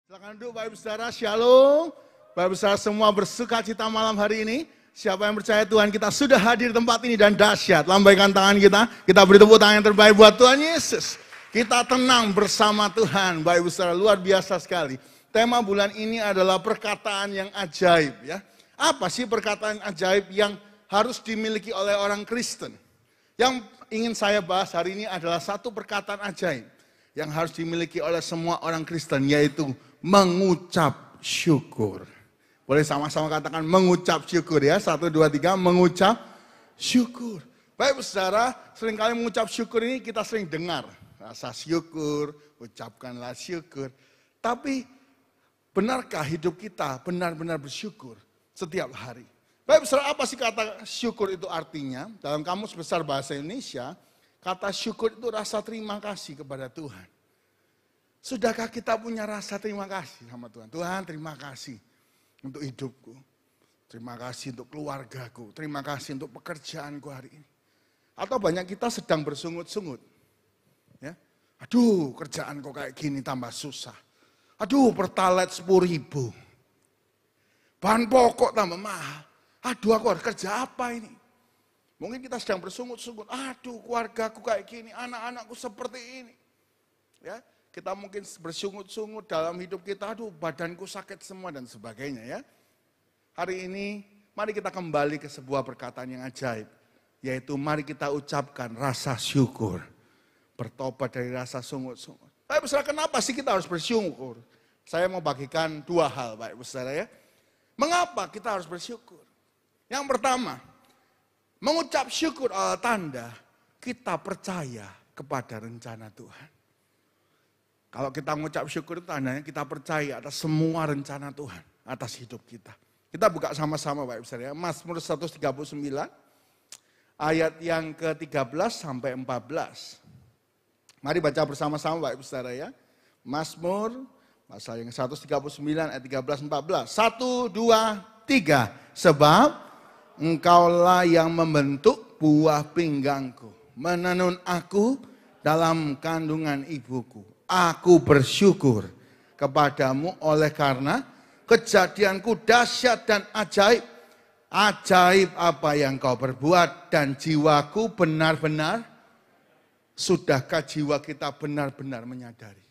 Silakan duduk Bapak Ibu Saudara, Shalom. Bapak Ibu Saudara semua bersuka cita malam hari ini. Siapa yang percaya Tuhan kita sudah hadir di tempat ini dan dahsyat. Lambaikan tangan kita beri tepuk tangan yang terbaik buat Tuhan Yesus. Kita tenang bersama Tuhan, Bapak Ibu Saudara, luar biasa sekali. Tema bulan ini adalah perkataan yang ajaib ya. Apa sih perkataan ajaib yang harus dimiliki oleh orang Kristen? Yang ingin saya bahas hari ini adalah satu perkataan ajaib yang harus dimiliki oleh semua orang Kristen, yaitu mengucap syukur. Boleh sama-sama katakan mengucap syukur ya. 1, 2, 3, mengucap syukur. Baik saudara, seringkali mengucap syukur ini kita sering dengar. Rasa syukur, ucapkanlah syukur. Tapi benarkah hidup kita benar-benar bersyukur setiap hari? Baik saudara, apa sih kata syukur itu artinya? Dalam Kamus Besar Bahasa Indonesia, kata syukur itu rasa terima kasih kepada Tuhan. Sudahkah kita punya rasa terima kasih sama Tuhan? Tuhan, terima kasih untuk hidupku. Terima kasih untuk keluargaku. Terima kasih untuk pekerjaanku hari ini. Atau banyak kita sedang bersungut-sungut. Ya. Aduh, kerjaan kok kayak gini tambah susah. Aduh, pertalite 10.000. Bahan pokok tambah mahal. Aduh, aku harus kerja apa ini? Mungkin kita sedang bersungut-sungut. Aduh, keluargaku kayak gini, anak-anakku seperti ini. Ya. Kita mungkin bersungut-sungut dalam hidup kita, aduh badanku sakit semua dan sebagainya ya. Hari ini mari kita kembali ke sebuah perkataan yang ajaib. Yaitu mari kita ucapkan rasa syukur. Bertobat dari rasa sungut-sungut. Baik saudara, kenapa sih kita harus bersyukur? Saya mau bagikan dua hal baik saudara ya. Mengapa kita harus bersyukur? Yang pertama, mengucap syukur adalah tanda kita percaya kepada rencana Tuhan. Kalau kita mengucap syukur itu tandanya kita percaya atas semua rencana Tuhan atas hidup kita. Kita buka sama-sama Bapak Ibu Saudara. Mazmur 139 ayat yang ke-13 sampai 14. Mari baca bersama-sama Bapak Ibu Saudara ya. Mazmur pasal yang 139 ayat 13 14. 1, 2, 3. Sebab Engkaulah yang membentuk buah pinggangku, menenun aku dalam kandungan ibuku. Aku bersyukur kepadamu oleh karena kejadianku dahsyat dan ajaib. Ajaib apa yang kau perbuat dan jiwaku benar-benar. Sudahkah jiwa kita benar-benar menyadari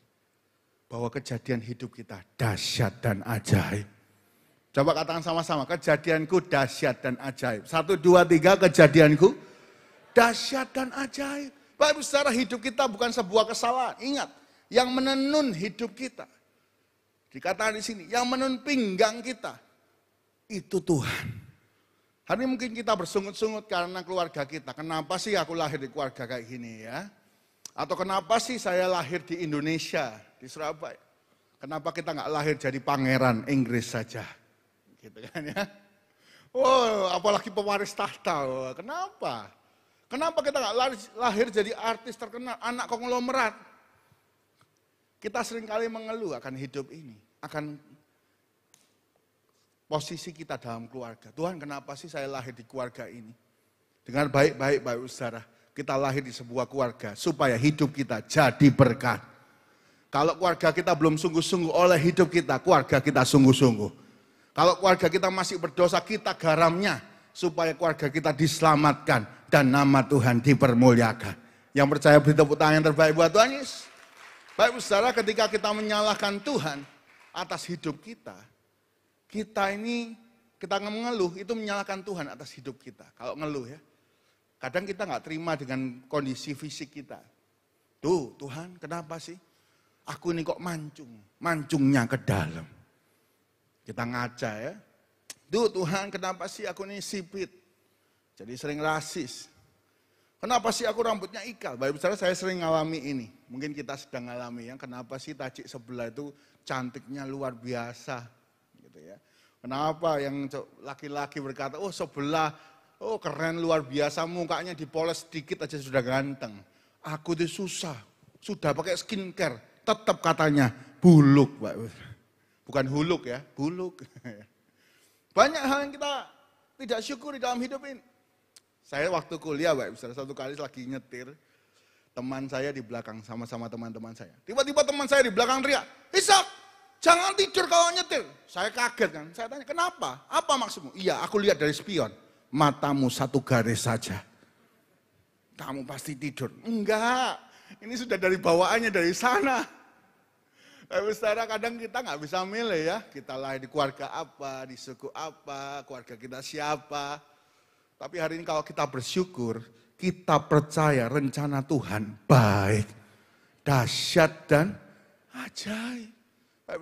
bahwa kejadian hidup kita dahsyat dan ajaib? Coba katakan sama-sama, kejadianku dahsyat dan ajaib. 1, 2, 3, kejadianku dahsyat dan ajaib. Bapak Ibu Saudara, hidup kita bukan sebuah kesalahan. Ingat, yang menenun hidup kita. Dikatakan di sini, yang menenun pinggang kita. Itu Tuhan. Hari ini mungkin kita bersungut-sungut karena keluarga kita. Kenapa sih aku lahir di keluarga kayak gini ya? Atau kenapa sih saya lahir di Indonesia, di Surabaya? Kenapa kita nggak lahir jadi pangeran Inggris saja? Gitu kan ya. Oh, apalagi pewaris tahta. Oh, kenapa? Kenapa kita nggak lahir jadi artis terkenal, anak konglomerat? Kita seringkali mengeluh akan hidup ini, akan posisi kita dalam keluarga. Tuhan, kenapa sih saya lahir di keluarga ini? Dengar baik-baik Bapak Ibu Saudara, kita lahir di sebuah keluarga supaya hidup kita jadi berkat. Kalau keluarga kita belum sungguh-sungguh oleh hidup kita, keluarga kita sungguh-sungguh. Kalau keluarga kita masih berdosa, kita garamnya supaya keluarga kita diselamatkan dan nama Tuhan dipermuliakan. Yang percaya beri tepuk tangan yang terbaik buat Tuhan Yesus. Baik saudara, ketika kita menyalahkan Tuhan atas hidup kita, kita mengeluh itu menyalahkan Tuhan atas hidup kita. Kalau ngeluh ya, kadang kita nggak terima dengan kondisi fisik kita. Tuh Tuhan, kenapa sih? Aku ini kok mancungnya ke dalam. Kita ngaca ya. Tuh Tuhan, kenapa sih aku ini sipit? Jadi sering rasis. Kenapa sih aku rambutnya ikal? Baik saudara, saya sering ngalami ini. Mungkin kita sedang ngalami ya. Kenapa sih tajik sebelah itu cantiknya luar biasa? Gitu ya. Kenapa yang laki-laki berkata, oh sebelah, oh keren luar biasa, mukanya dipoles sedikit aja sudah ganteng. Aku itu susah, sudah pakai skincare, tetap katanya buluk. Bukan huluk ya, buluk. Banyak hal yang kita tidak syukuri dalam hidup ini. Saya waktu kuliah, Bapak Ibu, satu kali lagi nyetir, teman saya di belakang sama-sama teman-teman saya. Tiba-tiba teman saya di belakang teriak, Ishak, Jangan tidur kalau nyetir. Saya kaget kan, saya tanya, kenapa? Apa maksudmu? Iya, aku lihat dari spion. Matamu satu garis saja. Kamu pasti tidur. Enggak, ini sudah dari bawaannya dari sana. Saudara, kadang kita nggak bisa milih ya. Kita lahir di keluarga apa, di suku apa, keluarga kita siapa. Tapi hari ini kalau kita bersyukur, kita percaya rencana Tuhan baik, dahsyat dan ajaib.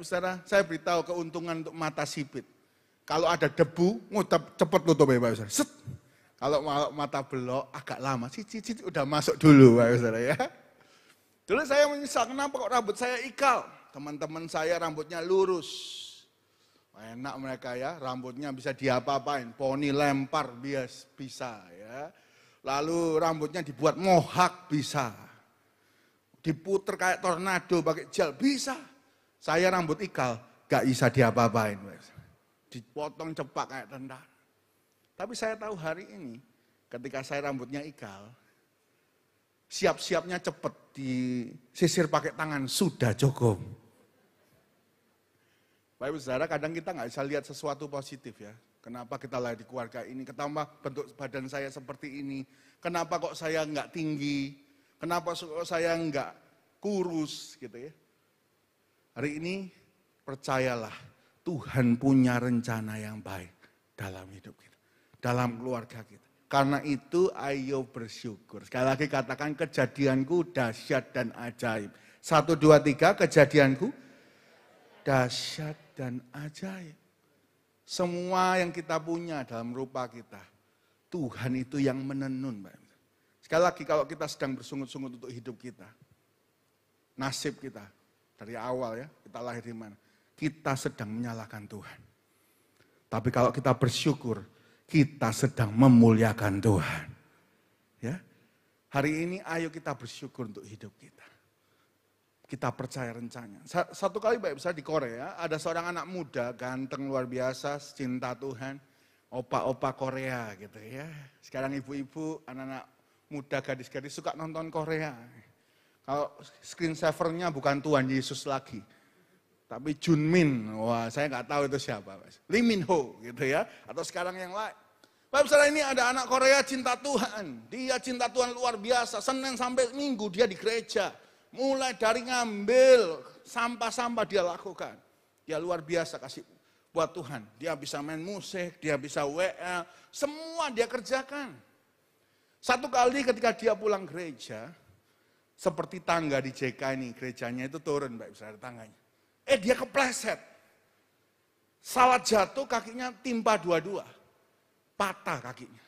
Saudara, saya beritahu keuntungan untuk mata sipit. Kalau ada debu, cepat tutup ya Pak Saudara. Set. Kalau mata belok agak lama, cicit udah masuk dulu Pak Saudara ya. Dulu saya menyesal, kenapa kok rambut saya ikal? Teman-teman saya rambutnya lurus. Enak mereka ya, rambutnya bisa diapa-apain. Poni lempar bisa ya. Lalu rambutnya dibuat mohak bisa. Diputer kayak tornado pakai gel bisa. Saya rambut ikal, gak bisa diapa-apain. Dipotong cepak kayak tentara. Tapi saya tahu hari ini, ketika saya rambutnya ikal, siap-siapnya cepet disisir pakai tangan, sudah cukup. Baik saudara, kadang kita nggak bisa lihat sesuatu positif ya. Kenapa kita lahir di keluarga ini, kenapa bentuk badan saya seperti ini, kenapa kok saya nggak tinggi, kenapa kok saya nggak kurus gitu ya. Hari ini percayalah, Tuhan punya rencana yang baik dalam hidup kita, dalam keluarga kita. Karena itu ayo bersyukur. Sekali lagi katakan, kejadianku dahsyat dan ajaib. 1, 2, 3, kejadianku dahsyat dan ajaib. Semua yang kita punya dalam rupa kita, Tuhan itu yang menenun. Sekali lagi kalau kita sedang bersungut-sungut untuk hidup kita, nasib kita dari awal ya, kita lahir di mana, kita sedang menyalahkan Tuhan. Tapi kalau kita bersyukur, kita sedang memuliakan Tuhan. Ya, hari ini ayo kita bersyukur untuk hidup kita. Kita percaya rencananya. Satu kali baik besar di Korea, ada seorang anak muda, ganteng luar biasa, cinta Tuhan, opa-opa Korea gitu ya. Sekarang ibu-ibu, anak-anak muda, gadis-gadis suka nonton Korea. Kalau screensavernya bukan Tuhan Yesus lagi, tapi Junmin, wah saya nggak tahu itu siapa. Lee Min Ho gitu ya, atau sekarang yang lain. Bapak saudara, ini ada anak Korea cinta Tuhan, dia cinta Tuhan luar biasa, Senin sampai Minggu dia di gereja. Mulai dari ngambil sampah-sampah dia lakukan. Dia luar biasa kasih buat Tuhan. Dia bisa main musik, dia bisa WL, semua dia kerjakan. Satu kali ketika dia pulang gereja, seperti tangga di JK ini, gerejanya itu turun Bapak Saudara tangganya. Dia kepleset. Salah jatuh, kakinya timpa dua-dua. Patah kakinya.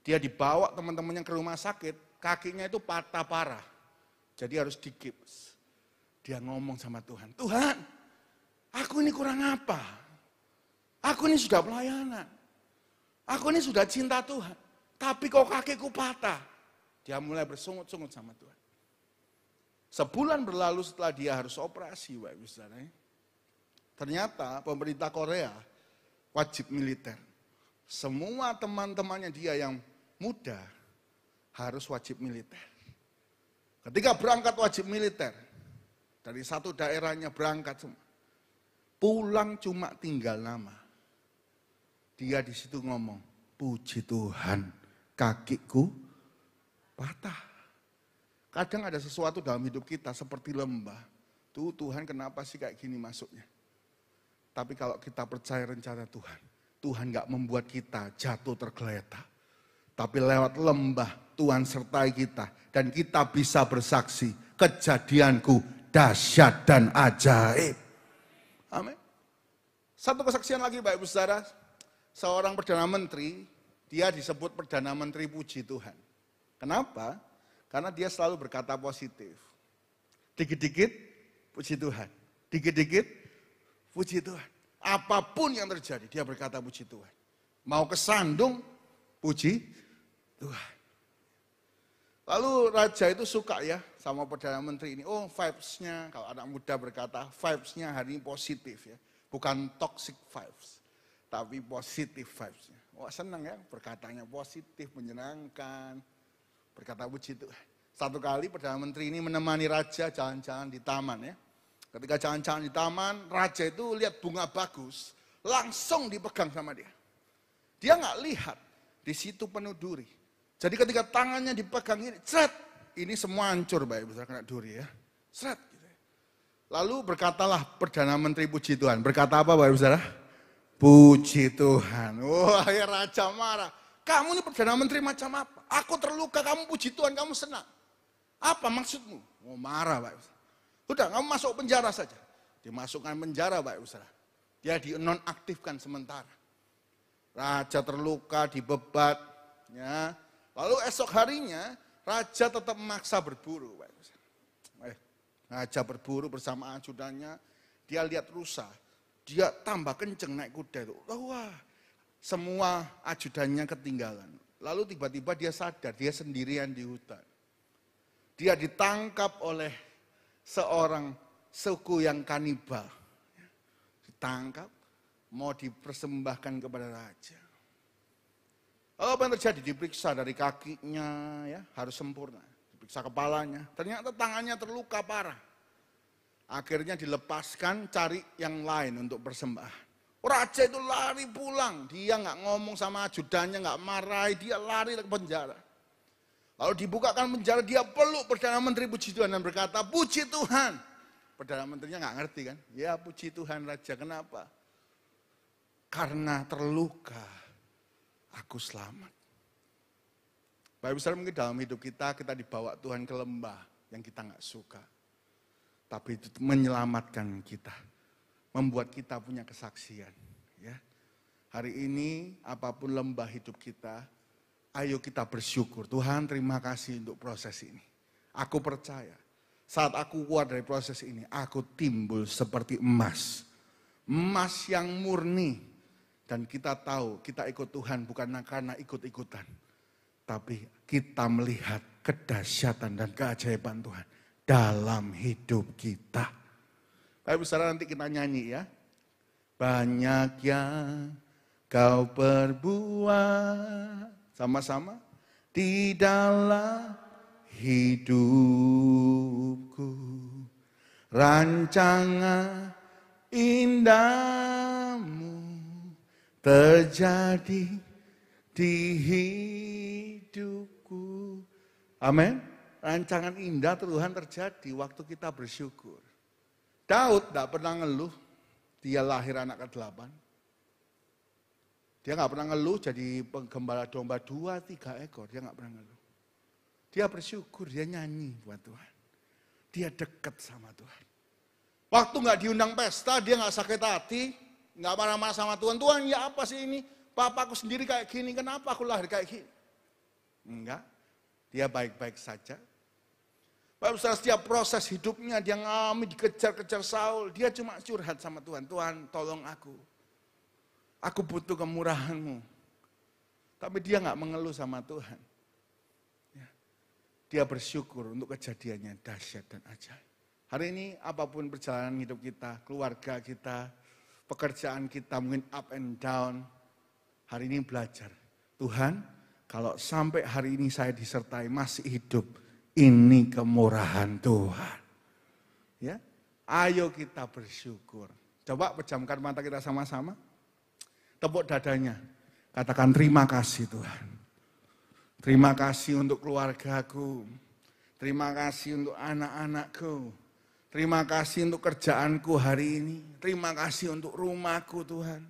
Dia dibawa teman-temannya ke rumah sakit, kakinya itu patah parah. Jadi harus digips. Dia ngomong sama Tuhan, Tuhan, aku ini kurang apa? Aku ini sudah pelayanan. Aku ini sudah cinta Tuhan. Tapi kok kakiku patah? Dia mulai bersungut-sungut sama Tuhan. Sebulan berlalu setelah dia harus operasi, Bapak Saudara. Ternyata pemerintah Korea wajib militer. Semua teman-temannya dia yang muda harus wajib militer. Ketika berangkat wajib militer, dari satu daerahnya berangkat semua. Pulang cuma tinggal nama. Dia di situ ngomong, puji Tuhan, kakiku patah. Kadang ada sesuatu dalam hidup kita seperti lembah. Tuhan kenapa sih kayak gini masuknya? Tapi kalau kita percaya rencana Tuhan, Tuhan gak membuat kita jatuh tergeletak. Tapi lewat lembah Tuhan sertai kita. Dan kita bisa bersaksi, kejadianku dahsyat dan ajaib. Amin. Satu kesaksian lagi Bapak Ibu Saudara. Seorang Perdana Menteri, dia disebut Perdana Menteri Puji Tuhan. Kenapa? Karena dia selalu berkata positif. Dikit-dikit puji Tuhan. Dikit-dikit puji Tuhan. Apapun yang terjadi, dia berkata puji Tuhan. Mau kesandung, puji Tuhan. Lalu raja itu suka ya sama Perdana Menteri ini. Oh vibes-nya, kalau anak muda berkata, vibes-nya hari ini positif ya. Bukan toxic vibes, tapi positif vibes-nya. Wah senang ya, berkatanya positif, menyenangkan. Berkata puji Tuhan. Satu kali Perdana Menteri ini menemani raja jalan-jalan di taman ya. Ketika jalan-jalan di taman, raja itu lihat bunga bagus, langsung dipegang sama dia. Dia nggak lihat, di situ penuh duri. Jadi ketika tangannya dipegang ini, seret, ini semua hancur Bapak Ibu Saudara, kena duri ya. Seret. Gitu. Lalu berkatalah Perdana Menteri puji Tuhan. Berkata apa Bapak Ibu Saudara? Puji Tuhan. Wah ya raja marah. Kamu ini Perdana Menteri macam apa? Aku terluka, kamu puji Tuhan, kamu senang. Apa maksudmu? Oh marah Bapak Ibu Saudara. Udah, kamu masuk penjara saja. Dimasukkan penjara, Bapak Ibu Saudara. Dia dinonaktifkan sementara. Raja terluka, dibebat. Ya. Lalu esok harinya, raja tetap memaksa berburu, Bapak Ibu Saudara. Raja berburu bersama ajudannya. Dia lihat rusa. Dia tambah kenceng naik kuda itu. Wah, semua ajudannya ketinggalan. Lalu tiba-tiba dia sadar, dia sendirian di hutan. Dia ditangkap oleh seorang suku yang kanibal. Ditangkap, mau dipersembahkan kepada raja. Lalu apa yang terjadi? Diperiksa dari kakinya, ya harus sempurna. Diperiksa kepalanya, ternyata tangannya terluka parah. Akhirnya dilepaskan, cari yang lain untuk persembahan. Raja itu lari pulang, dia nggak ngomong sama ajudannya, nggak marahi, dia lari ke penjara. Lalu dibukakan penjara, dia peluk Perdana Menteri puji Tuhan dan berkata, puji Tuhan. Perdana Menterinya nggak ngerti kan? Ya puji Tuhan Raja, kenapa? Karena terluka, aku selamat. Bapak Ibu Saudara, mungkin dalam hidup kita dibawa Tuhan ke lembah yang kita nggak suka. Tapi itu menyelamatkan kita. Membuat kita punya kesaksian. Ya. Hari ini apapun lembah hidup kita, ayo kita bersyukur. Tuhan terima kasih untuk proses ini. Aku percaya saat aku keluar dari proses ini, aku timbul seperti emas. Emas yang murni. Dan kita tahu kita ikut Tuhan bukan karena ikut-ikutan. Tapi kita melihat kedahsyatan dan keajaiban Tuhan dalam hidup kita. Bapak Ibu Saudara, nanti kita nyanyi ya. Banyak yang kau perbuat. Sama-sama. Di dalam hidupku. Rancangan indahmu terjadi di hidupku. Amin. Rancangan indah Tuhan terjadi waktu kita bersyukur. Daud tidak pernah ngeluh, dia lahir anak ke-8. Dia nggak pernah ngeluh jadi penggembala domba 2-3 ekor, dia nggak pernah ngeluh. Dia bersyukur, dia nyanyi buat Tuhan. Dia dekat sama Tuhan. Waktu nggak diundang pesta, dia nggak sakit hati, nggak marah-marah sama Tuhan. Tuhan ya apa sih ini? Papaku sendiri kayak gini, kenapa aku lahir kayak gini? Enggak, dia baik-baik saja. Bapak Saudara, setiap proses hidupnya dia ngalami dikejar-kejar Saul. Dia cuma curhat sama Tuhan. Tuhan tolong aku. Aku butuh kemurahan-Mu. Tapi dia nggak mengeluh sama Tuhan. Ya. Dia bersyukur untuk kejadiannya dahsyat dan ajaib. Hari ini apapun perjalanan hidup kita, keluarga kita, pekerjaan kita mungkin up and down. Hari ini belajar. Tuhan, kalau sampai hari ini saya disertai masih hidup, ini kemurahan Tuhan. Ya, ayo kita bersyukur. Coba pejamkan mata kita sama-sama. Tepuk dadanya. Katakan terima kasih Tuhan. Terima kasih untuk keluargaku. Terima kasih untuk anak-anakku. Terima kasih untuk kerjaanku hari ini. Terima kasih untuk rumahku Tuhan.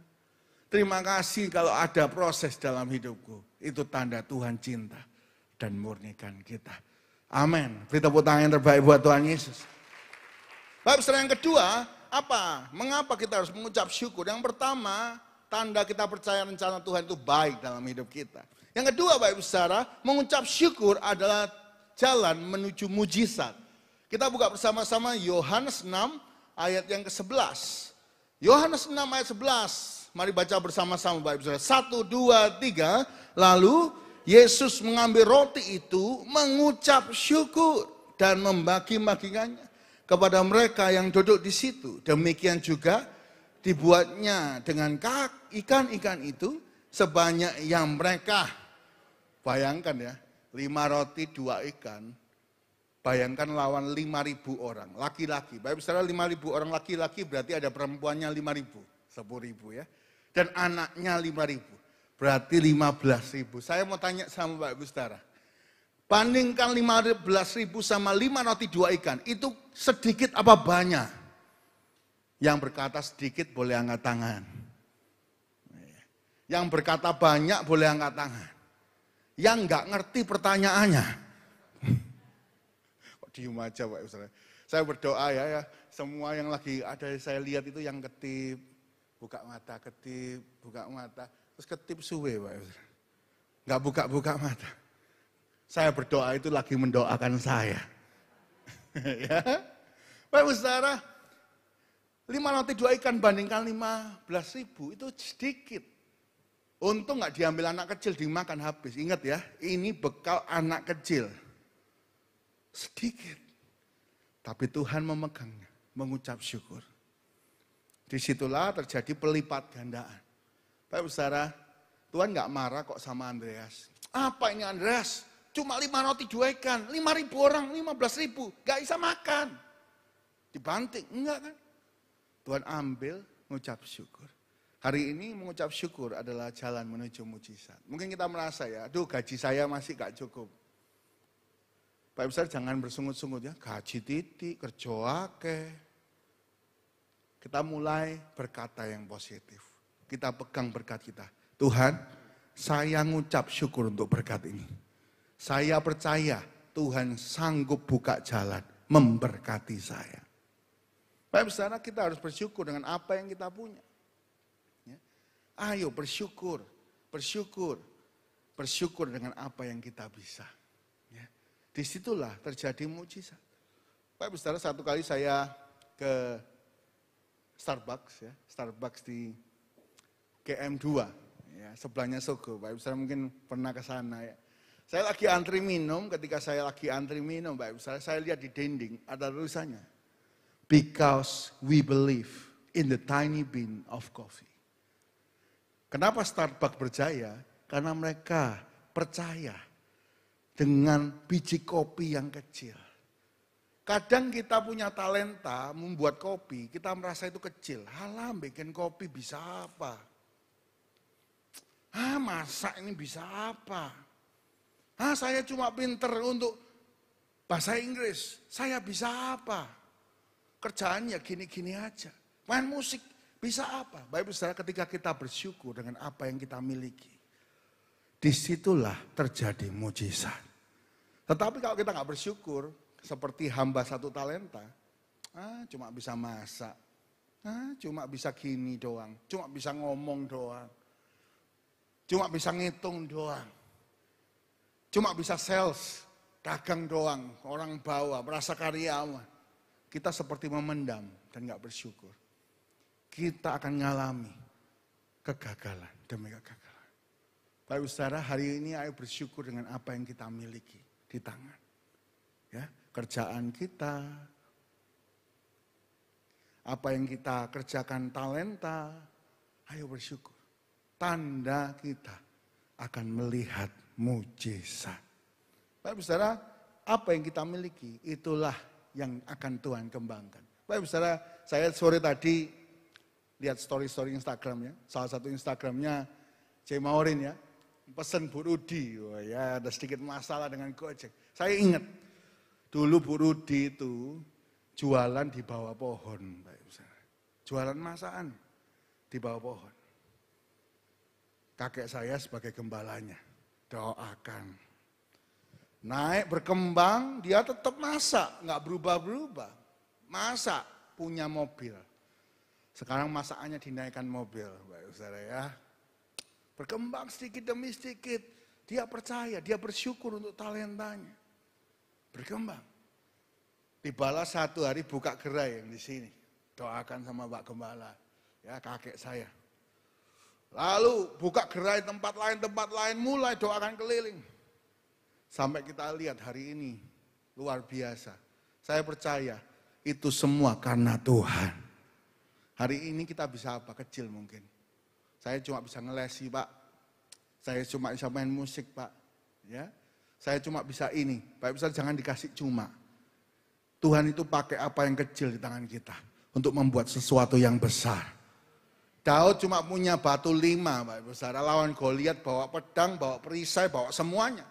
Terima kasih kalau ada proses dalam hidupku. Itu tanda Tuhan cinta dan murnikan kita. Amin. Beri tepuk tangan yang terbaik buat Tuhan Yesus. Bab yang kedua, apa? Mengapa kita harus mengucap syukur? Yang pertama, tanda kita percaya rencana Tuhan itu baik dalam hidup kita. Yang kedua, Bapak Ibu Saudara, mengucap syukur adalah jalan menuju mujizat. Kita buka bersama-sama Yohanes 6 ayat yang ke-11. Yohanes 6 ayat 11. Mari baca bersama-sama Bapak Ibu Saudara. 1, 2, 3. Lalu Yesus mengambil roti itu, mengucap syukur dan membagi-bagikannya kepada mereka yang duduk di situ. Demikian juga dibuatnya dengan ikan-ikan itu sebanyak yang mereka. Bayangkan ya, 5 roti 2 ikan. Bayangkan lawan 5.000 orang, laki-laki. Bapak saudara 5.000 orang laki-laki berarti ada perempuannya 5.000, 10.000 ya. Dan anaknya 5.000, berarti 15.000. Saya mau tanya sama Bapak saudara. Bandingkan 15.000 sama 5 roti 2 ikan, itu sedikit apa banyak? Yang berkata sedikit boleh angkat tangan. Yang berkata banyak boleh angkat tangan. Yang nggak ngerti pertanyaannya. Kok diem aja Pak Saudara. Saya berdoa ya, semua yang lagi ada saya lihat itu yang ketip, buka mata, ketip, buka mata, terus ketip suwe Pak Saudara. Nggak buka-buka mata. Saya berdoa itu lagi mendoakan saya. Ya. Bapak Saudara, 5 roti 2 ikan bandingkan 15.000 itu sedikit. Untung nggak diambil anak kecil dimakan habis. Ingat ya, ini bekal anak kecil. Sedikit. Tapi Tuhan memegangnya, mengucap syukur. Disitulah terjadi pelipat gandaan. Bapak saudara, Tuhan nggak marah kok sama Andreas. Apa ini Andreas? Cuma 5 roti 2 ikan, 5.000 orang, 15.000, nggak bisa makan. Dibanting, enggak kan? Tuhan ambil, mengucap syukur. Hari ini mengucap syukur adalah jalan menuju mujizat. Mungkin kita merasa ya, aduh gaji saya masih gak cukup. Pak Besar jangan bersungut-sungut ya, gaji titik, kerja akeh. Kita mulai berkata yang positif. Kita pegang berkat kita. Tuhan, saya ngucap syukur untuk berkat ini. Saya percaya Tuhan sanggup buka jalan, memberkati saya. Pak Besar, kita harus bersyukur dengan apa yang kita punya. Ayo bersyukur, bersyukur, bersyukur dengan apa yang kita bisa. Ya. Disitulah terjadi mujizat. Pak saudara, satu kali saya ke Starbucks, ya, Starbucks di KM2, ya, sebelahnya Sogo. Pak saudara mungkin pernah ke sana ya. Saya lagi antri minum, ketika saya lagi antri minum, Pak saudara, saya lihat di dinding ada tulisannya, because we believe in the tiny bean of coffee. Kenapa Starbucks berjaya? Karena mereka percaya dengan biji kopi yang kecil. Kadang kita punya talenta membuat kopi, kita merasa itu kecil. Halah, bikin kopi bisa apa? Masak ini bisa apa? Saya cuma pinter untuk bahasa Inggris. Saya bisa apa? Kerjaannya gini-gini aja. Main musik. Bisa apa? Bapak saudara, ketika kita bersyukur dengan apa yang kita miliki, disitulah terjadi mujizat. Tetapi kalau kita nggak bersyukur, seperti hamba 1 talenta, cuma bisa masak, cuma bisa gini doang, cuma bisa ngomong doang, cuma bisa ngitung doang, cuma bisa sales, dagang doang, orang bawa, merasa karyawan. Kita seperti memendam dan nggak bersyukur. Kita akan mengalami kegagalan demi kegagalan. Bapak saudara, hari ini ayo bersyukur dengan apa yang kita miliki di tangan. Ya, kerjaan kita, apa yang kita kerjakan talenta, ayo bersyukur. Tanda kita akan melihat mujizat. Bapak saudara, apa yang kita miliki itulah yang akan Tuhan kembangkan. Bapak saudara, saya sore tadi lihat story-story Instagram ya. Salah satu Instagramnya C. Maurin ya. Pesen Bu Rudi. Wah, ya ada sedikit masalah dengan Gojek. Saya ingat dulu Bu Rudi itu jualan di bawah pohon. Jualan masakan di bawah pohon. Kakek saya sebagai gembalanya. Doakan. Naik berkembang, dia tetap masak. Nggak berubah-berubah. Masak, punya mobil. Sekarang masakannya dinaikkan mobil, Bapak saudara ya. Berkembang sedikit demi sedikit. Dia percaya, dia bersyukur untuk talentanya. Berkembang. Dibalas satu hari buka gerai yang di sini. Doakan sama Pak Gembala, ya kakek saya. Lalu buka gerai tempat lain, mulai doakan keliling. Sampai kita lihat hari ini, luar biasa. Saya percaya, itu semua karena Tuhan. Hari ini kita bisa apa? Kecil mungkin. Saya cuma bisa ngelesi Pak. Saya cuma bisa main musik Pak. Ya, saya cuma bisa ini. Bapak besar jangan dikasih cuma. Tuhan itu pakai apa yang kecil di tangan kita untuk membuat sesuatu yang besar. Daud cuma punya batu 5, Bapak Ibu Saudara. Lawan Goliat bawa pedang, bawa perisai, bawa semuanya.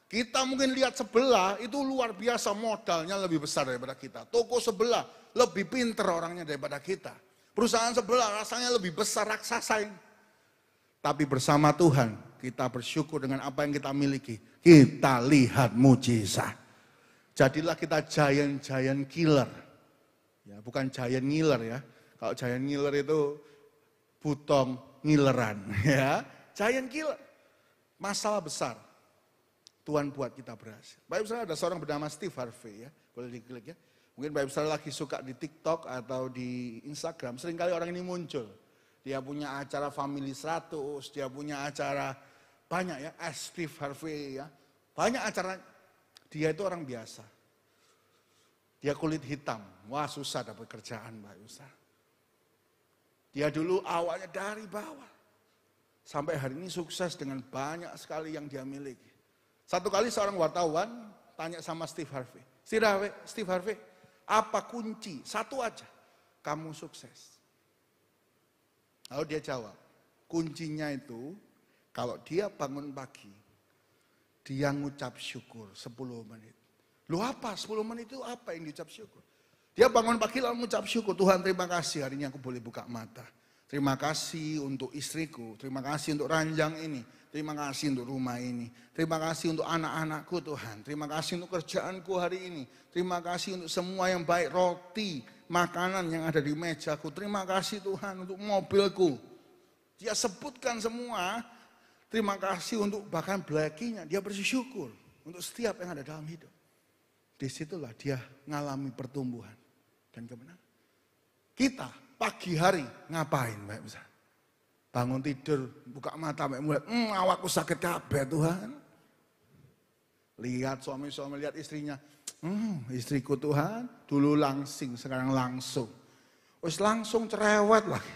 Kita mungkin lihat sebelah itu luar biasa, modalnya lebih besar daripada kita. Toko sebelah lebih pinter orangnya daripada kita. Perusahaan sebelah rasanya lebih besar raksasa ini. Tapi bersama Tuhan kita bersyukur dengan apa yang kita miliki. Kita lihat mujizat. Jadilah kita giant killer. Ya, bukan giant ngiler ya. Kalau giant ngiler itu butong ngileran ya. Giant killer. Masalah besar. Tuhan buat kita berhasil. Bapak Ibu Saudara, ada seorang bernama Steve Harvey ya. Boleh diklik ya. Mungkin Bapak Ibu Saudara lagi suka di TikTok atau di Instagram. Seringkali orang ini muncul. Dia punya acara Family 100. Dia punya acara banyak ya. Steve Harvey ya. Banyak acara. Dia itu orang biasa. Dia kulit hitam. Wah susah dapat kerjaan Bapak Ibu Saudara. Dia dulu awalnya dari bawah. Sampai hari ini sukses dengan banyak sekali yang dia miliki. Satu kali seorang wartawan tanya sama Steve Harvey. Steve Harvey, apa kunci? Satu aja, kamu sukses. Lalu dia jawab, kuncinya itu kalau dia bangun pagi, dia ngucap syukur 10 menit. Loh apa 10 menit itu apa yang diucap syukur? Dia bangun pagi lalu mengucap syukur, Tuhan terima kasih hari ini aku boleh buka mata. Terima kasih untuk istriku, terima kasih untuk ranjang ini, terima kasih untuk rumah ini, terima kasih untuk anak-anakku Tuhan, terima kasih untuk kerjaanku hari ini, terima kasih untuk semua yang baik, roti, makanan yang ada di mejaku, terima kasih Tuhan untuk mobilku. Dia sebutkan semua, terima kasih untuk bahkan belakinya, dia bersyukur untuk setiap yang ada dalam hidup. Disitulah dia mengalami pertumbuhan dan kemenangan. Kita pagi hari ngapain Bapak Ibu? Bangun tidur, buka mata, mulai, awakku sakit kabeh Tuhan. Lihat suami-suami, lihat istrinya, istriku Tuhan, dulu langsing, sekarang langsung. Wis langsung cerewet lah.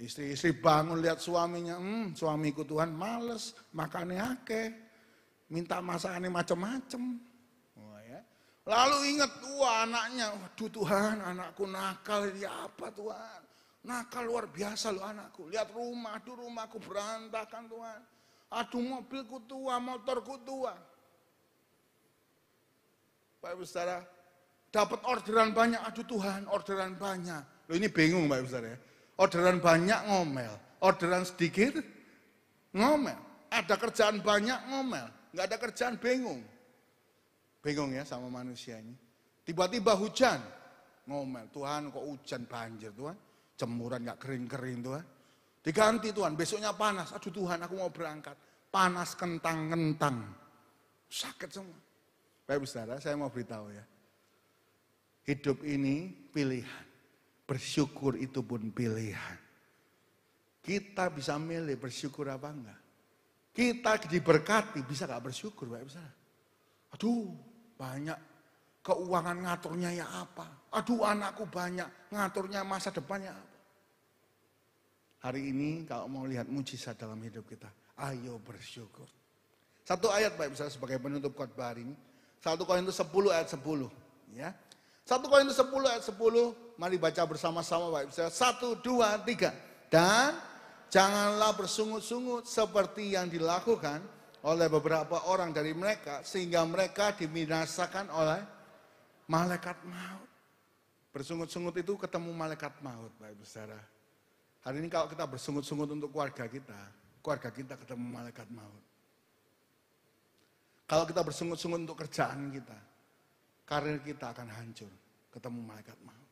Istri-istri bangun lihat suaminya, suamiku Tuhan males, makannya akeh, minta masakannya macam-macam. Lalu ingat, anaknya, waduh Tuhan, anakku nakal, ya apa Tuhan? Nakal luar biasa loh anakku. Lihat rumah, aduh rumahku berantakan Tuhan. Aduh mobilku tua, motorku tua. Bapak Ibu Saudara, dapat orderan banyak, aduh Tuhan, orderan banyak. Loh ini bingung Bapak Ibu Saudara ya. Orderan banyak ngomel, orderan sedikit ngomel. Ada kerjaan banyak ngomel, nggak ada kerjaan bingung. Bingung ya sama manusia ini. Tiba-tiba hujan, ngomel, Tuhan kok hujan banjir Tuhan. Jemuran gak kering-kering Tuhan. Diganti Tuhan, besoknya panas. Aduh Tuhan aku mau berangkat. Panas kentang-kentang. Sakit semua. Bapak Ibu Saudara, saya mau beritahu ya. Hidup ini pilihan. Bersyukur itu pun pilihan. Kita bisa milih bersyukur apa enggak. Kita diberkati, bisa gak bersyukur Bapak Ibu Saudara. Aduh banyak keuangan ngaturnya ya apa. Aduh anakku banyak ngaturnya masa depannya apa. Hari ini kalau mau lihat mujizat dalam hidup kita, ayo bersyukur. Satu ayat Bapak Ibu sebagai penutup khotbah hari ini. 1 Korintus 10 ayat 10. Ya. 1 Korintus 10 ayat 10. Mari baca bersama-sama Bapak Ibu. 1, 2, 3. Dan janganlah bersungut-sungut seperti yang dilakukan oleh beberapa orang dari mereka, sehingga mereka dibinasakan oleh malaikat maut. Bersungut-sungut itu ketemu malaikat maut, Bapak Ibu Saudara. Hari ini kalau kita bersungut-sungut untuk keluarga kita ketemu malaikat maut. Kalau kita bersungut-sungut untuk kerjaan kita, karir kita akan hancur, ketemu malaikat maut.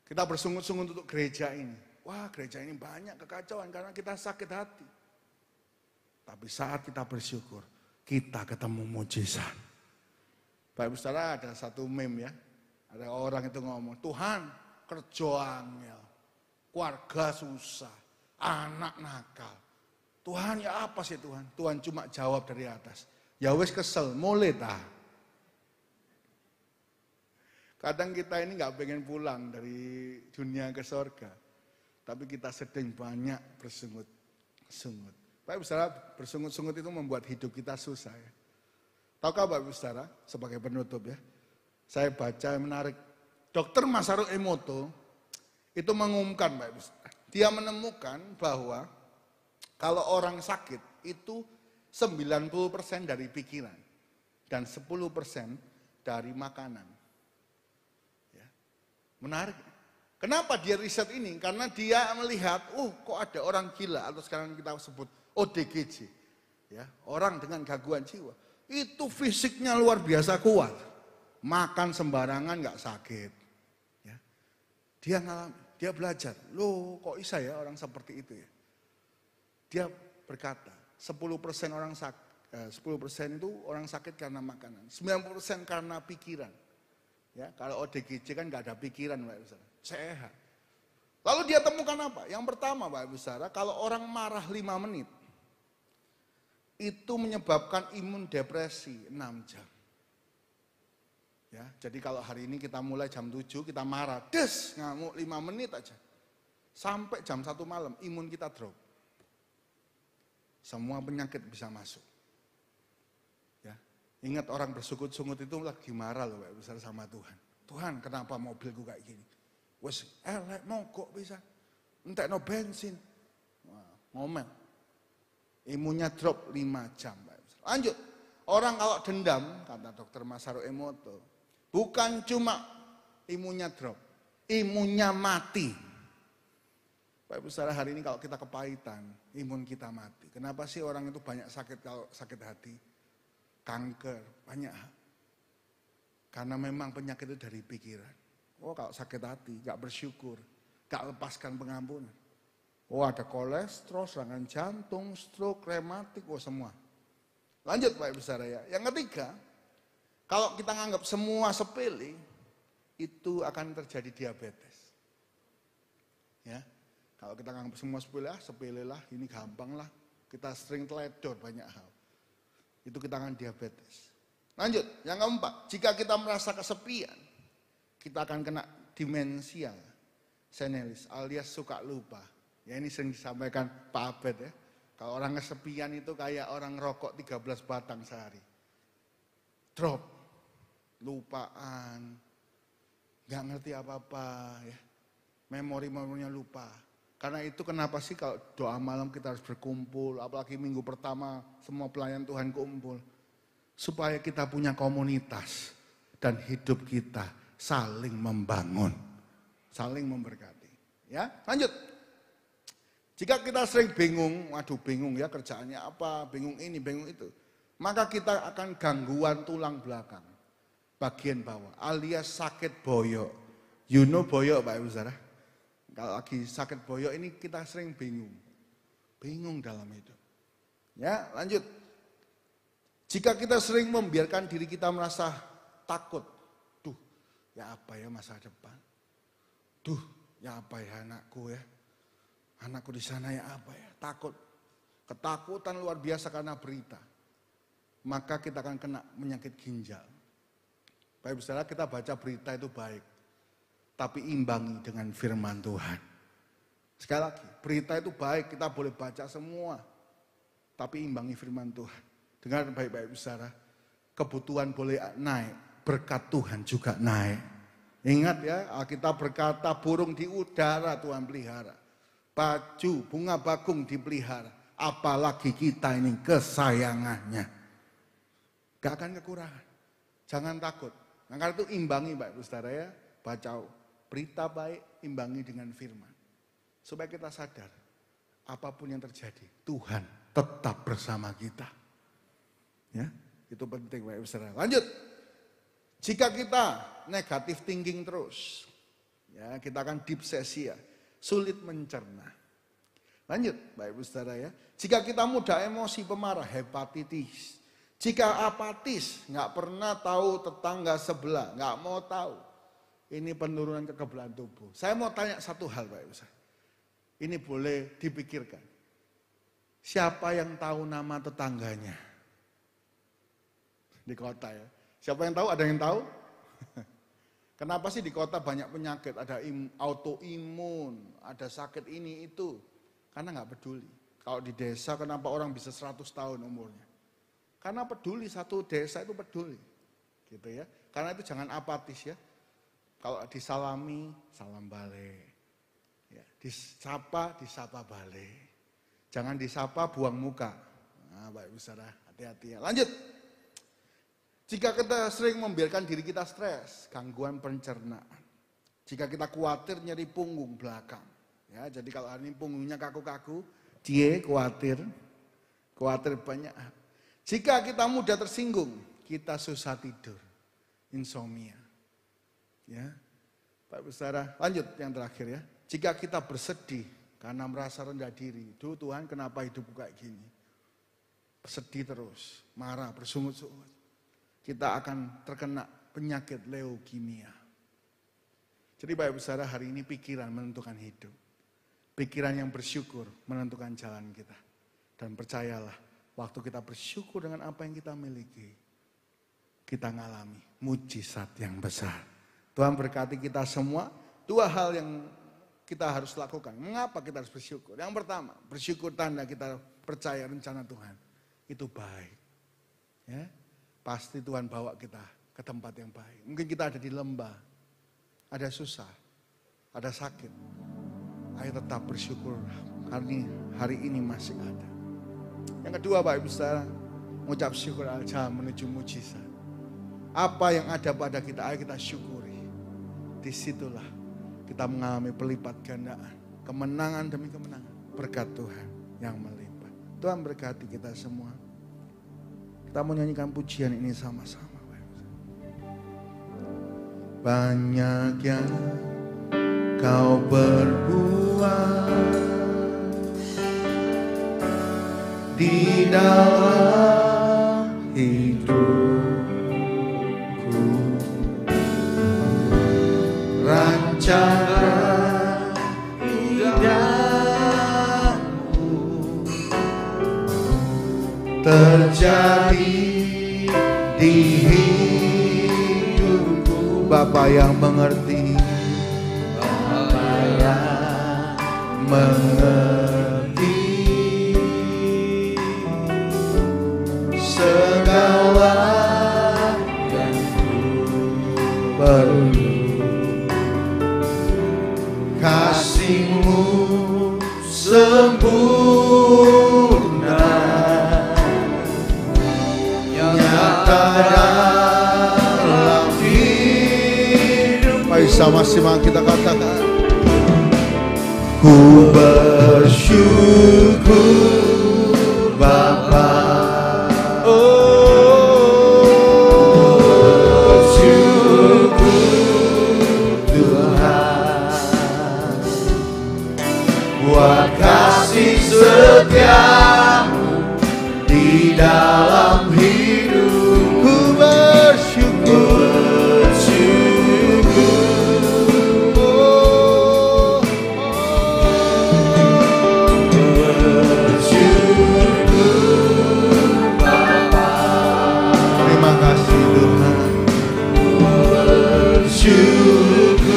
Kita bersungut-sungut untuk gereja ini. Wah, gereja ini banyak kekacauan karena kita sakit hati. Tapi saat kita bersyukur, kita ketemu mujizat. Bapak Ibu Saudara, ada satu meme ya. Ada orang itu ngomong, Tuhan kerja angel, keluarga susah, anak nakal. Tuhan ya apa sih Tuhan? Tuhan cuma jawab dari atas. Ya wes kesel, mulai ta. Kadang kita ini nggak pengen pulang dari dunia ke surga. Tapi kita sedang banyak bersungut-sungut. Bapak Ibu Saudara, bersungut-sungut itu membuat hidup kita susah ya. Tahukah Bapak Ibu Saudara, sebagai penutup ya, Saya baca yang menarik. Dr. Masaru Emoto itu mengumumkan, Pak Ibu. Dia menemukan bahwa kalau orang sakit itu 90% dari pikiran dan 10% dari makanan. Ya. Menarik. Kenapa dia riset ini? Karena dia melihat, kok ada orang gila atau sekarang kita sebut ODGJ. Ya, orang dengan gangguan jiwa. Itu fisiknya luar biasa kuat. Makan sembarangan nggak sakit. Ya. Dia ngalami, dia belajar. Loh, kok bisa ya orang seperti itu ya? Dia berkata, 10% orang sakit, 10% itu orang sakit karena makanan, 90% karena pikiran. Ya, kalau ODGJ kan nggak ada pikiran, Pak Ibu Saudara. Sehat. Lalu dia temukan apa? Yang pertama, Pak Ibu Saudara, kalau orang marah 5 menit, itu menyebabkan imun depresi 6 jam. Ya, jadi kalau hari ini kita mulai jam 7, kita marah, ngamuk 5 menit aja. Sampai jam 1 malam, imun kita drop. Semua penyakit bisa masuk. Ya, ingat orang bersungut-sungut itu lagi marah loh, Pak Ibu Saudara, sama Tuhan. Tuhan, kenapa mobilku kayak gini? Wes elek mogok bisa. Entekno bensin. Wah, ngomel. Imunnya drop 5 jam, Pak Ibu Saudara. Lanjut. Orang kalau dendam, kata Dr. Masaru Emoto, bukan cuma imunnya drop, imunnya mati. Pak Ibu Saudara, hari ini kalau kita kepahitan, imun kita mati. Kenapa sih orang itu banyak sakit kalau sakit hati? Kanker, banyak. Karena memang penyakit itu dari pikiran. Kalau sakit hati, gak bersyukur, gak lepaskan pengampunan. Ada kolesterol, serangan jantung, stroke, rematik, semua. Lanjut Pak Ibu Saudara ya. Yang ketiga, kalau kita nganggap semua sepele, itu akan terjadi diabetes. Ya. Kalau kita nganggap semua sepele lah, ini gampang lah. Kita sering teledor banyak hal. Itu kita akan diabetes. Lanjut, yang keempat, jika kita merasa kesepian, kita akan kena demensia senelis alias suka lupa. Ya ini sering disampaikan Pak Abed ya. Kalau orang kesepian itu kayak orang rokok 13 batang sehari. Drop, lupaan, nggak ngerti apa-apa ya. Memori-memorinya lupa. Karena itu kenapa sih kalau doa malam kita harus berkumpul, apalagi minggu pertama semua pelayan Tuhan kumpul. Supaya kita punya komunitas dan hidup kita saling membangun, saling memberkati. Ya, lanjut. Jika kita sering bingung, bingung ya kerjaannya apa, bingung ini, bingung itu, maka kita akan gangguan tulang belakang, bagian bawah, alias sakit boyok. You know boyok Pak Ibu Saudara? Kalau lagi sakit boyok ini kita sering bingung, bingung dalam hidup. Ya, lanjut. Jika kita sering membiarkan diri kita merasa takut, ya apa ya masa depan? Ya apa ya anakku ya? Anakku di sana ya apa ya? Takut. Ketakutan luar biasa karena berita. Maka kita akan kena penyakit ginjal. Baik Saudara, kita baca berita itu baik. Tapi imbangi dengan firman Tuhan. Sekali lagi, berita itu baik, kita boleh baca semua. Tapi imbangi firman Tuhan. Dengar baik-baik Saudara, kebutuhan boleh naik, berkat Tuhan juga naik. Ingat ya, Alkitab berkata burung di udara Tuhan pelihara. Baju, bunga bakung dipelihara. Apalagi kita ini kesayangannya. Gak akan kekurangan. Jangan takut. Nah, karena itu imbangi Bapak Ibu Saudara ya. Baca berita baik, imbangi dengan firman. Supaya kita sadar, apapun yang terjadi, Tuhan tetap bersama kita. Ya, itu penting Bapak Ibu Saudara. Lanjut. Jika kita negatif thinking terus, ya kita akan dipsesia, sulit mencerna. Lanjut, Bapak Ibu Saudara ya. Jika kita mudah emosi, pemarah, hepatitis. Jika apatis, nggak pernah tahu tetangga sebelah, nggak mau tahu. Ini penurunan kekebalan tubuh. Saya mau tanya satu hal, Bapak Ibu Saudara. Ini boleh dipikirkan. Siapa yang tahu nama tetangganya? Di kota ya. Siapa yang tahu? Ada yang tahu? Kenapa sih di kota banyak penyakit? Ada autoimun, ada sakit ini itu. Karena nggak peduli. Kalau di desa kenapa orang bisa 100 tahun umurnya? Karena peduli, satu desa itu peduli. Gitu ya. Karena itu jangan apatis ya. Kalau disalami, salam balik. Ya, disapa balik. Jangan disapa, buang muka. Nah, Bapak Ibu Saudara, hati-hati ya. Lanjut. Jika kita sering membiarkan diri kita stres, gangguan pencernaan. Jika kita khawatir nyeri punggung belakang. Ya, jadi kalau hari ini punggungnya kaku-kaku, dia khawatir banyak. Jika kita mudah tersinggung, kita susah tidur, insomnia. Ya, Bapak Ibu Saudara, lanjut yang terakhir ya. Jika kita bersedih karena merasa rendah diri, duh Tuhan kenapa hidupku kayak gini? Sedih terus, marah, bersungut-sungut. Kita akan terkena penyakit leukemia. Jadi Bapak Ibu Saudara, hari ini pikiran menentukan hidup. Pikiran yang bersyukur menentukan jalan kita. Dan percayalah, waktu kita bersyukur dengan apa yang kita miliki, kita ngalami mujizat yang besar. Tuhan berkati kita semua. 2 hal yang kita harus lakukan. Mengapa kita harus bersyukur? Yang pertama, bersyukur tanda kita percaya rencana Tuhan. Itu baik. Ya, pasti Tuhan bawa kita ke tempat yang baik. Mungkin kita ada di lembah, ada susah, ada sakit. Ayo tetap bersyukur hari ini masih ada. Yang kedua Bapak Ibu Saudara, mengucap syukur aja menuju mujizat. Apa yang ada pada kita, ayo kita syukuri. Disitulah kita mengalami pelipat gandaan, kemenangan demi kemenangan, berkat Tuhan yang melimpah. Tuhan berkati kita semua. Kita mau nyanyikan pujian ini sama-sama. Banyak yang kau berbuat di dalam hidupku, rancana indahmu terjadi di hidupku. Bapa yang mengerti, Bapa yang mengerti segala yang ku perlu. Kasih-Mu sempurna nyata dalam hidup. Mari sama-sama kita katakan, ku bersyukur Bapa. Buat kasih setiamu di dalam hidupku, bersyukur, bersyukur Bapa. Terima kasih Tuhan, bersyukur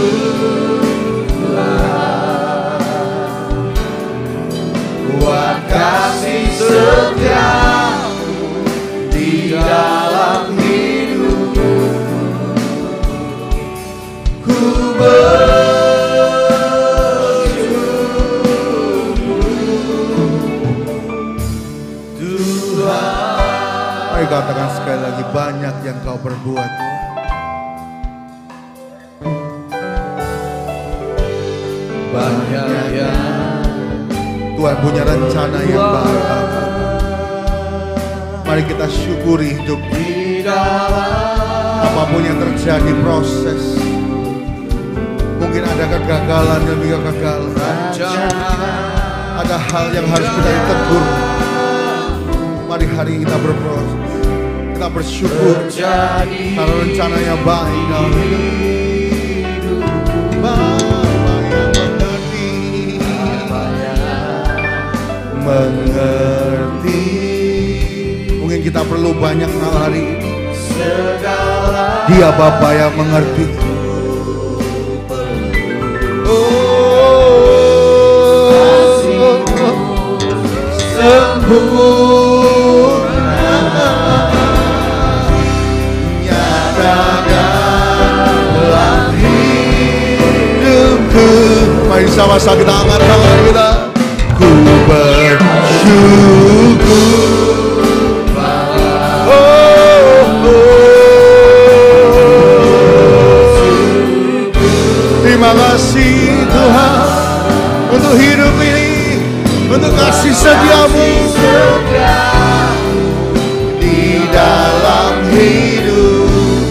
buat kasih setiamu di dalam hidupku. Ku bersyukur Tuhan. Mari katakan sekali lagi, banyak yang kau perbuat. Banyak yang Tuhan punya rencana yang baik. Mari kita syukuri hidup apapun yang terjadi proses. Mungkin ada kegagalan demi kegagalan, ada hal yang harus kita tegur. Mari hari ini kita berproses, kita bersyukur karena rencananya baik dalam hidup. Mengerti. Mungkin kita perlu banyak hal hari ini. Dia Bapa yang mengerti. Sempurna nyata angkat tangan kita. Ku bersyukur. Terima kasih Tuhan untuk hidup ini, untuk kasih setiamu di dalam hidupku.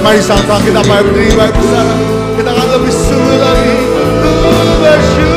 Mari sama-sama kita berdiri baik bersama. Kita akan lebih sungguh lagi. Ku bersyukur.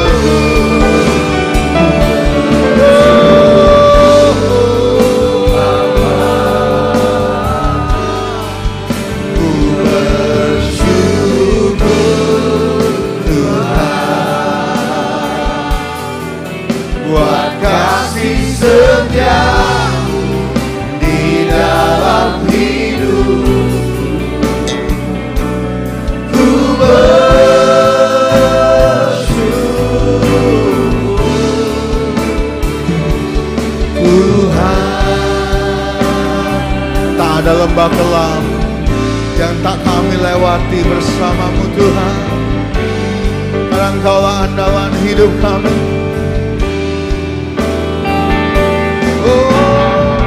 Ada lembah kelam yang tak kami lewati bersamamu Tuhan, karena Engkaulah andalan hidup kami. Oh,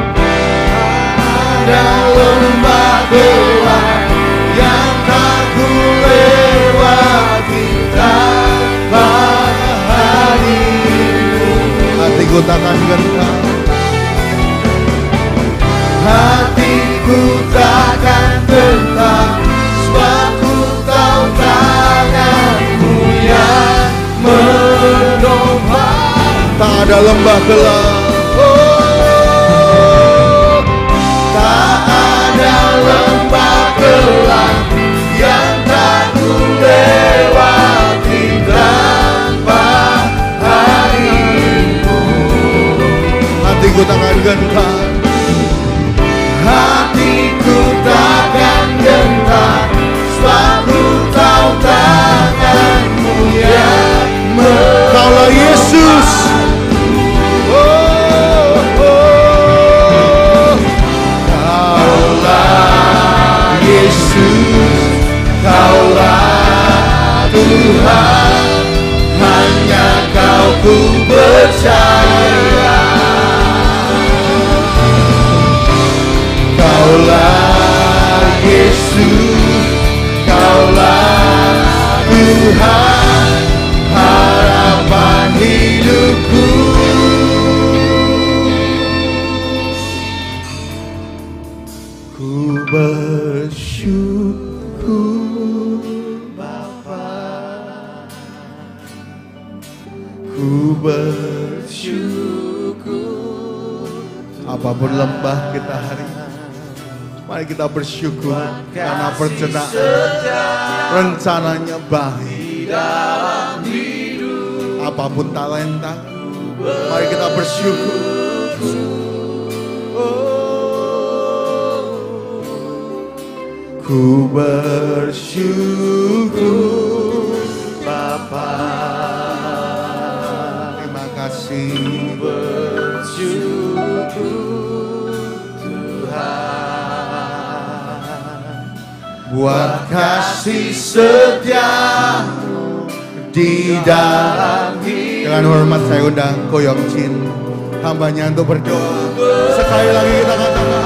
ada lembah kelam yang tak ku lewati tanpa hadirmu. Hatiku takkan gentar, hatiku takkan gentar, sebab ku tahu tanganmu yang menopang. Tak ada lembah gelap, oh, tak ada lembah gelap yang tak ku lewati tanpa harimu. Hatiku takkan gentar, hatiku takkan gentar, sebab ku tahu tanganmu yang Kaulah Yesus. Oh, oh. Kaulah Yesus, Kaulah Tuhan, hanya Kau ku percaya. Kaulah Yesus, Kaulah Tuhan, harapan hidupku. Ku bersyukur Bapa, ku bersyukur. Apapun lembah kita hari ini, mari kita bersyukur karena perencanaan rencananya baik. Apapun talenta, mari kita bersyukur. Oh, ku bersyukur Bapa. Terima kasih. Bersyukur Tuhan buat kasih setia di dalam hidup. Dengan hormat saya undang Ko Yong Chin, hambanya, untuk berdoa. Sekali lagi kita katakan.